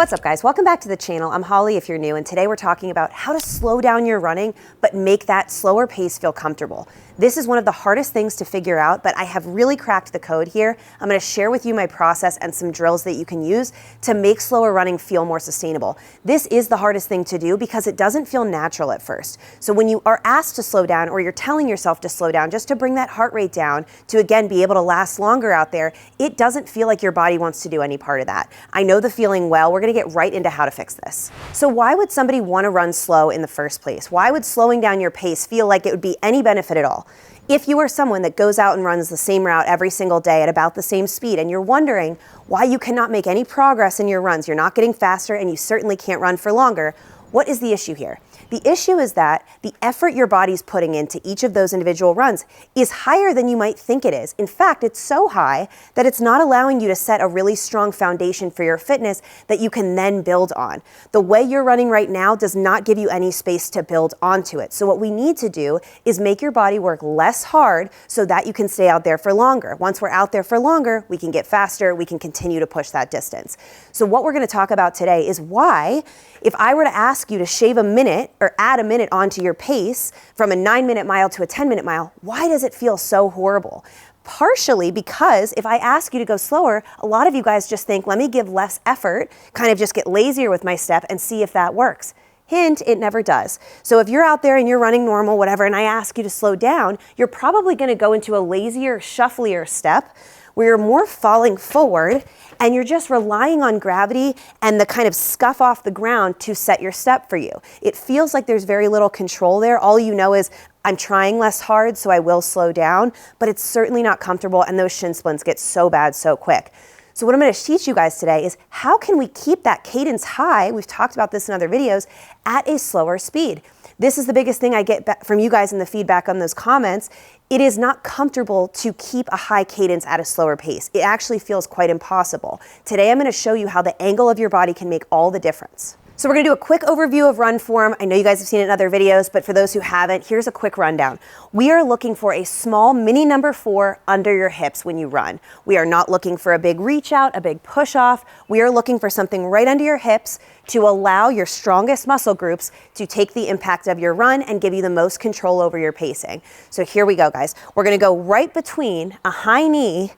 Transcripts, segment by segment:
What's up, guys? Welcome back to the channel. I'm Holly if you're new, and today we're talking about how to slow down your running but make that slower pace feel comfortable. This is one of the hardest things to figure out, but I have really cracked the code here. I'm going to share with you my process and some drills that you can use to make slower running feel more sustainable. This is the hardest thing to do because it doesn't feel natural at first. So when you are asked to slow down, or you're telling yourself to slow down just to bring that heart rate down to again be able to last longer out there, it doesn't feel like your body wants to do any part of that. I know the feeling well. We're going to get right into how to fix this. So why would somebody want to run slow in the first place? Why would slowing down your pace feel like it would be any benefit at all? If you are someone that goes out and runs the same route every single day at about the same speed, and you're wondering why you cannot make any progress in your runs, you're not getting faster, and you certainly can't run for longer, what is the issue here? The issue is that the effort your body's putting into each of those individual runs is higher than you might think it is. In fact, it's so high that it's not allowing you to set a really strong foundation for your fitness that you can then build on. The way you're running right now does not give you any space to build onto it. So what we need to do is make your body work less hard so that you can stay out there for longer. Once we're out there for longer, we can get faster, we can continue to push that distance. So what we're going to talk about today is why, if I were to ask you to shave a minute or add a minute onto your pace from a 9-minute mile to a 10-minute mile, why does it feel so horrible? Partially because if I ask you to go slower, a lot of you guys just think, let me give less effort, kind of just get lazier with my step and see if that works. Hint, it never does. So if you're out there and you're running normal, whatever, and I ask you to slow down, you're probably going to go into a lazier, shufflier step where you're more falling forward and you're just relying on gravity and the kind of scuff off the ground to set your step for you. It feels like there's very little control there. All you know is I'm trying less hard, so I will slow down, but it's certainly not comfortable, and those shin splints get so bad so quick. So what I'm going to teach you guys today is how can we keep that cadence high, we've talked about this in other videos, at a slower speed. This is the biggest thing I get from you guys in the feedback on those comments. It is not comfortable to keep a high cadence at a slower pace. It actually feels quite impossible. Today I'm going to show you how the angle of your body can make all the difference. So we're going to do a quick overview of run form. I know you guys have seen it in other videos, but for those who haven't, here's a quick rundown. We are looking for a small mini number 4 under your hips when you run. We are not looking for a big reach out, a big push off. We are looking for something right under your hips to allow your strongest muscle groups to take the impact of your run and give you the most control over your pacing. So here we go, guys. We're going to go right between a high knee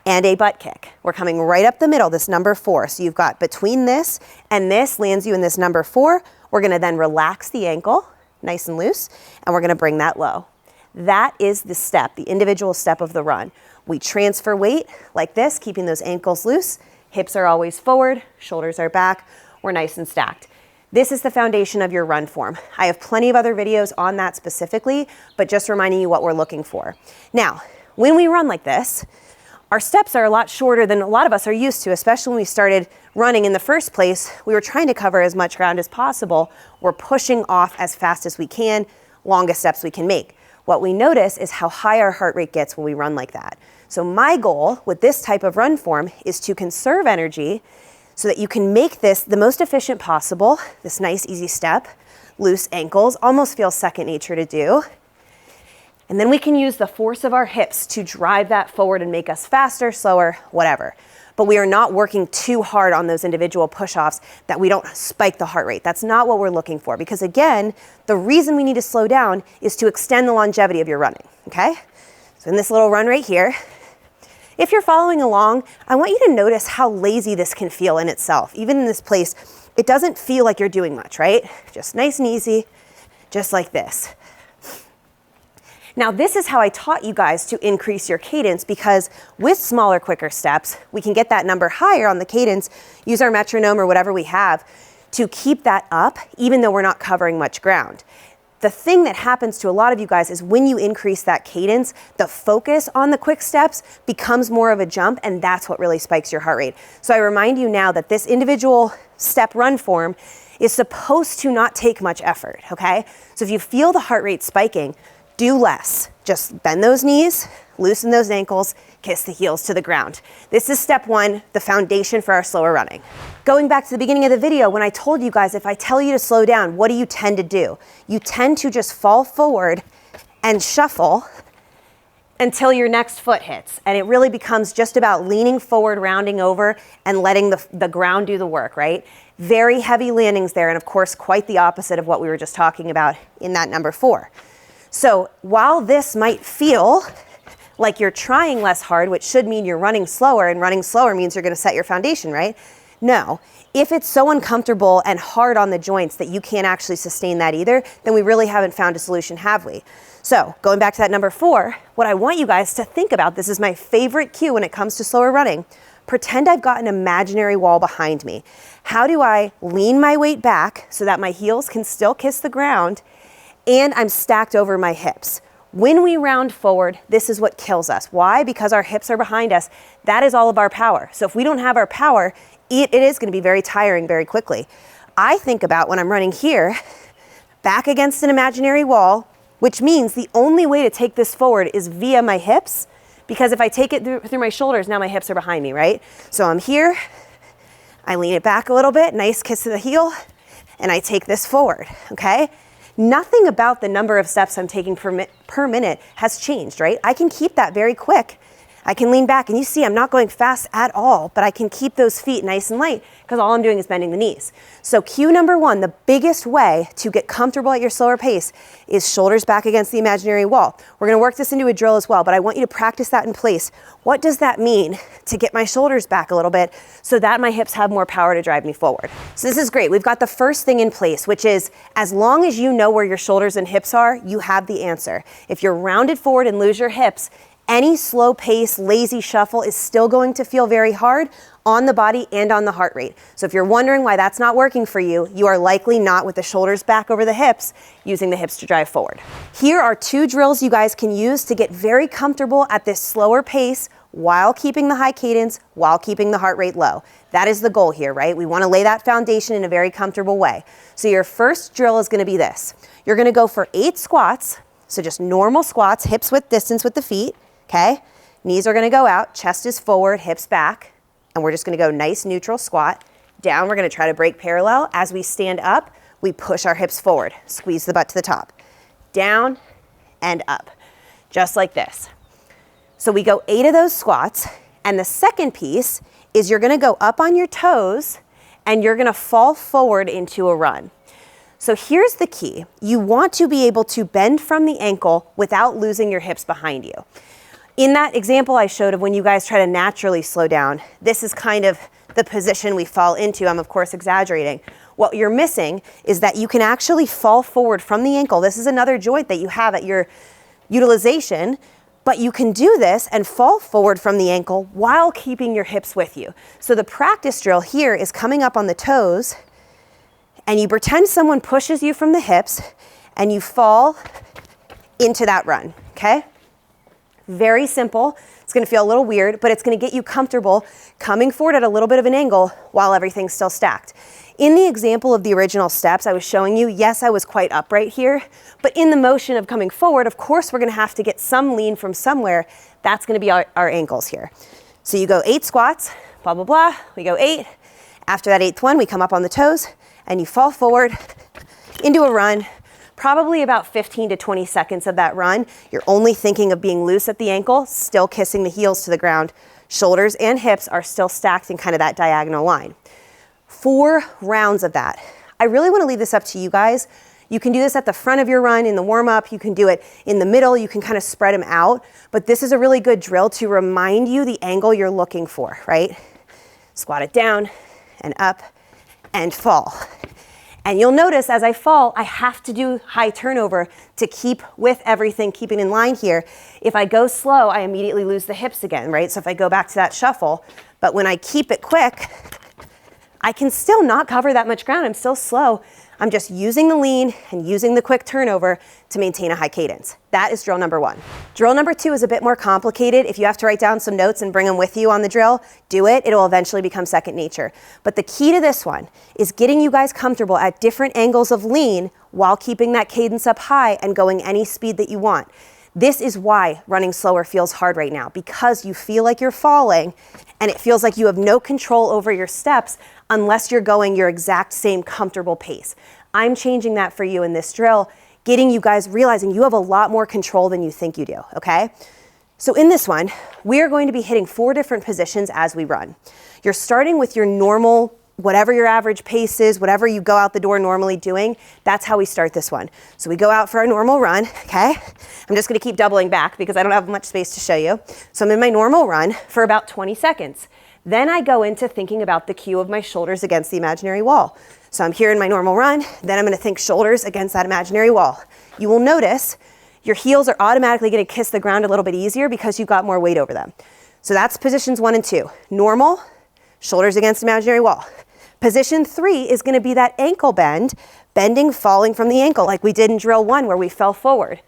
and a butt kick. We're coming right up the middle, this number 4. So you've got between this and this lands you in this number 4. We're gonna then relax the ankle, nice and loose, and we're gonna bring that low. That is the step, the individual step of the run. We transfer weight like this, keeping those ankles loose. Hips are always forward, shoulders are back. We're nice and stacked. This is the foundation of your run form. I have plenty of other videos on that specifically, but just reminding you what we're looking for. Now, when we run like this, our steps are a lot shorter than a lot of us are used to, especially when we started running in the first place. We were trying to cover as much ground as possible. We're pushing off as fast as we can, longest steps we can make. What we notice is how high our heart rate gets when we run like that. So my goal with this type of run form is to conserve energy so that you can make this the most efficient possible. This nice, easy step, loose ankles, almost feels second nature to do. And then we can use the force of our hips to drive that forward and make us faster, slower, whatever. But we are not working too hard on those individual push-offs that we don't spike the heart rate. That's not what we're looking for, because again, the reason we need to slow down is to extend the longevity of your running, okay? So in this little run right here, if you're following along, I want you to notice how lazy this can feel in itself. Even in this place, it doesn't feel like you're doing much, right? Just nice and easy, just like this. Now, this is how I taught you guys to increase your cadence, because with smaller, quicker steps, we can get that number higher on the cadence, use our metronome or whatever we have to keep that up, even though we're not covering much ground. The thing that happens to a lot of you guys is when you increase that cadence, the focus on the quick steps becomes more of a jump, and that's what really spikes your heart rate. So I remind you now that this individual step run form is supposed to not take much effort, okay? So if you feel the heart rate spiking, do less. Just bend those knees, loosen those ankles, kiss the heels to the ground. This is step 1, the foundation for our slower running. Going back to the beginning of the video, when I told you guys, if I tell you to slow down, what do you tend to do? You tend to just fall forward and shuffle until your next foot hits. And it really becomes just about leaning forward, rounding over, and letting the ground do the work, right? Very heavy landings there, and of course, quite the opposite of what we were just talking about in that number 4. So while this might feel like you're trying less hard, which should mean you're running slower, and running slower means you're gonna set your foundation, right? No. If it's so uncomfortable and hard on the joints that you can't actually sustain that either, then we really haven't found a solution, have we? So going back to that number 4, what I want you guys to think about, this is my favorite cue when it comes to slower running. Pretend I've got an imaginary wall behind me. How do I lean my weight back so that my heels can still kiss the ground and I'm stacked over my hips? When we round forward, this is what kills us. Why? Because our hips are behind us. That is all of our power. So if we don't have our power, it is going to be very tiring very quickly. I think about when I'm running here, back against an imaginary wall, which means the only way to take this forward is via my hips, because if I take it through my shoulders, now my hips are behind me, right? So I'm here, I lean it back a little bit, nice kiss to the heel, and I take this forward, okay? Nothing about the number of steps I'm taking per minute has changed, right? I can keep that very quick. I can lean back, and you see I'm not going fast at all, but I can keep those feet nice and light because all I'm doing is bending the knees. So cue number 1, the biggest way to get comfortable at your slower pace is shoulders back against the imaginary wall. We're gonna work this into a drill as well, but I want you to practice that in place. What does that mean to get my shoulders back a little bit so that my hips have more power to drive me forward? So this is great. We've got the first thing in place, which is as long as you know where your shoulders and hips are, you have the answer. If you're rounded forward and lose your hips, any slow pace, lazy shuffle is still going to feel very hard on the body and on the heart rate. So if you're wondering why that's not working for you, you are likely not with the shoulders back over the hips, using the hips to drive forward. Here are 2 drills you guys can use to get very comfortable at this slower pace while keeping the high cadence, while keeping the heart rate low. That is the goal here, right? We want to lay that foundation in a very comfortable way. So your first drill is going to be this. You're going to go for 8 squats, so just normal squats, hips width distance with the feet. Okay, knees are gonna go out, chest is forward, hips back, and we're just gonna go nice neutral squat. Down, we're gonna try to break parallel. As we stand up, we push our hips forward, squeeze the butt to the top. Down and up, just like this. So we go 8 of those squats, and the second piece is you're gonna go up on your toes, and you're gonna fall forward into a run. So here's the key. You want to be able to bend from the ankle without losing your hips behind you. In that example I showed of when you guys try to naturally slow down, this is kind of the position we fall into. I'm of course exaggerating. What you're missing is that you can actually fall forward from the ankle. This is another joint that you have at your utilization, but you can do this and fall forward from the ankle while keeping your hips with you. So the practice drill here is coming up on the toes, and you pretend someone pushes you from the hips, and you fall into that run, okay? Very simple. It's gonna feel a little weird, but it's gonna get you comfortable coming forward at a little bit of an angle while everything's still stacked. In the example of the original steps I was showing you, yes, I was quite upright here, but in the motion of coming forward, of course, we're gonna have to get some lean from somewhere. That's gonna be our ankles here. So you go 8 squats, blah, blah, blah. We go 8. After that 8th one, we come up on the toes, and you fall forward into a run. Probably about 15 to 20 seconds of that run, you're only thinking of being loose at the ankle, still kissing the heels to the ground. Shoulders and hips are still stacked in kind of that diagonal line. 4 rounds of that. I really want to leave this up to you guys. You can do this at the front of your run in the warm-up. You can do it in the middle. You can kind of spread them out. But this is a really good drill to remind you the angle you're looking for, right? Squat it down and up and fall. And you'll notice as I fall, I have to do high turnover to keep with everything, keeping in line here. If I go slow, I immediately lose the hips again, right? So if I go back to that shuffle, but when I keep it quick, I can still not cover that much ground. I'm still slow. I'm just using the lean and using the quick turnover to maintain a high cadence. That is drill number 1. Drill number 2 is a bit more complicated. If you have to write down some notes and bring them with you on the drill, do it. It'll eventually become second nature. But the key to this one is getting you guys comfortable at different angles of lean while keeping that cadence up high and going any speed that you want. This is why running slower feels hard right now, because you feel like you're falling and it feels like you have no control over your steps unless you're going your exact same comfortable pace. I'm changing that for you in this drill, getting you guys realizing you have a lot more control than you think you do, okay? So in this one, we are going to be hitting 4 different positions as we run. You're starting with your normal, whatever your average pace is, whatever you go out the door normally doing, that's how we start this one. So we go out for our normal run, okay? I'm just gonna keep doubling back because I don't have much space to show you. So I'm in my normal run for about 20 seconds. Then I go into thinking about the cue of my shoulders against the imaginary wall. So I'm here in my normal run, then I'm gonna think shoulders against that imaginary wall. You will notice your heels are automatically gonna kiss the ground a little bit easier because you've got more weight over them. So that's positions 1 and 2. Normal, shoulders against imaginary wall. Position 3 is gonna be that ankle bend, bending, falling from the ankle like we did in drill 1 where we fell forward.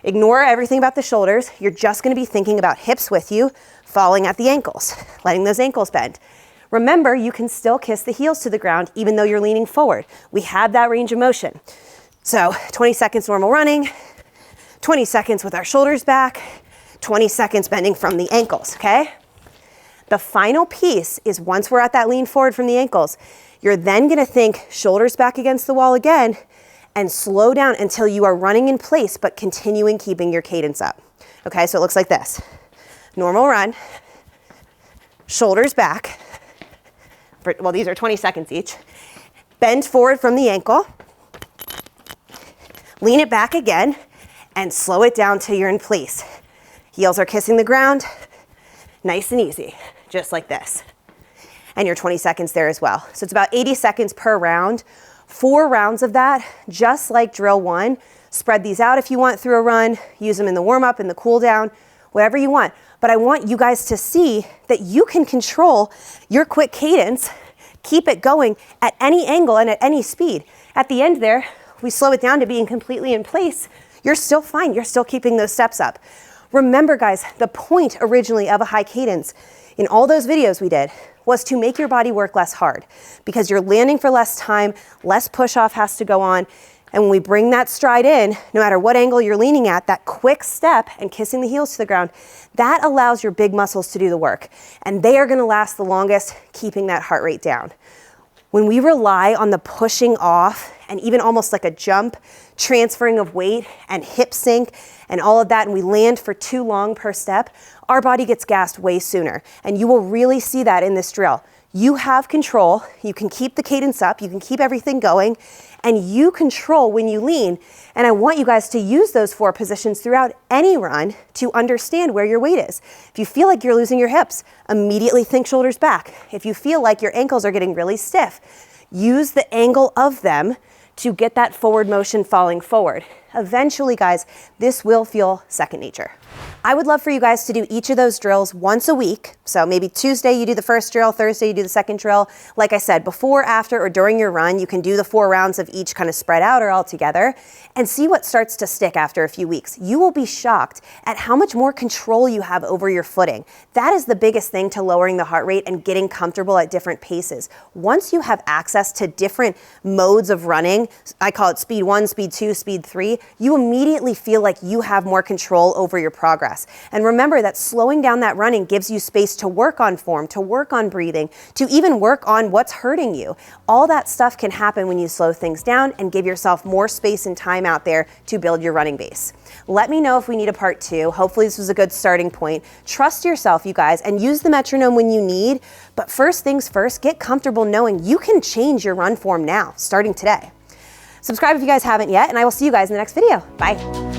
Ignore everything about the shoulders. You're just gonna be thinking about hips with you, falling at the ankles, letting those ankles bend. Remember, you can still kiss the heels to the ground even though you're leaning forward. We have that range of motion. So 20 seconds normal running, 20 seconds with our shoulders back, 20 seconds bending from the ankles, okay? The final piece is once we're at that lean forward from the ankles, you're then gonna think shoulders back against the wall again and slow down until you are running in place but continuing keeping your cadence up. Okay, so it looks like this. Normal run, shoulders back, well these are 20 seconds each. Bend forward from the ankle, lean it back again, and slow it down till you're in place. Heels are kissing the ground, nice and easy, just like this. And your 20 seconds there as well. So it's about 80 seconds per round. 4 rounds of that, just like drill 1. Spread these out if you want through a run, use them in the warm-up, in the cool down, whatever you want. But I want you guys to see that you can control your quick cadence, keep it going at any angle and at any speed. At the end there, we slow it down to being completely in place. You're still fine, you're still keeping those steps up. Remember guys, the point originally of a high cadence in all those videos we did was to make your body work less hard because you're landing for less time, less push off has to go on. And when we bring that stride in, no matter what angle you're leaning at, that quick step and kissing the heels to the ground, that allows your big muscles to do the work. And they are gonna last the longest, keeping that heart rate down. When we rely on the pushing off and even almost like a jump, transferring of weight and hip sync and all of that, and we land for too long per step, our body gets gassed way sooner. And you will really see that in this drill. You have control, you can keep the cadence up, you can keep everything going, and you control when you lean. And I want you guys to use those 4 positions throughout any run to understand where your weight is. If you feel like you're losing your hips, immediately think shoulders back. If you feel like your ankles are getting really stiff, use the angle of them to get that forward motion falling forward. Eventually, guys, this will feel second nature. I would love for you guys to do each of those drills once a week. So maybe Tuesday you do the first drill, Thursday you do the second drill. Like I said, before, after, or during your run, you can do the 4 rounds of each kind of spread out or all together and see what starts to stick after a few weeks. You will be shocked at how much more control you have over your footing. That is the biggest thing to lowering the heart rate and getting comfortable at different paces. Once you have access to different modes of running, I call it speed 1, speed 2, speed 3, you immediately feel like you have more control over your progress. And remember that slowing down that running gives you space to work on form, to work on breathing, to even work on what's hurting you. All that stuff can happen when you slow things down and give yourself more space and time out there to build your running base. Let me know if we need a part 2. Hopefully this was a good starting point. Trust yourself, you guys, and use the metronome when you need. But first things first, get comfortable knowing you can change your run form now, starting today. Subscribe if you guys haven't yet, and I will see you guys in the next video. Bye.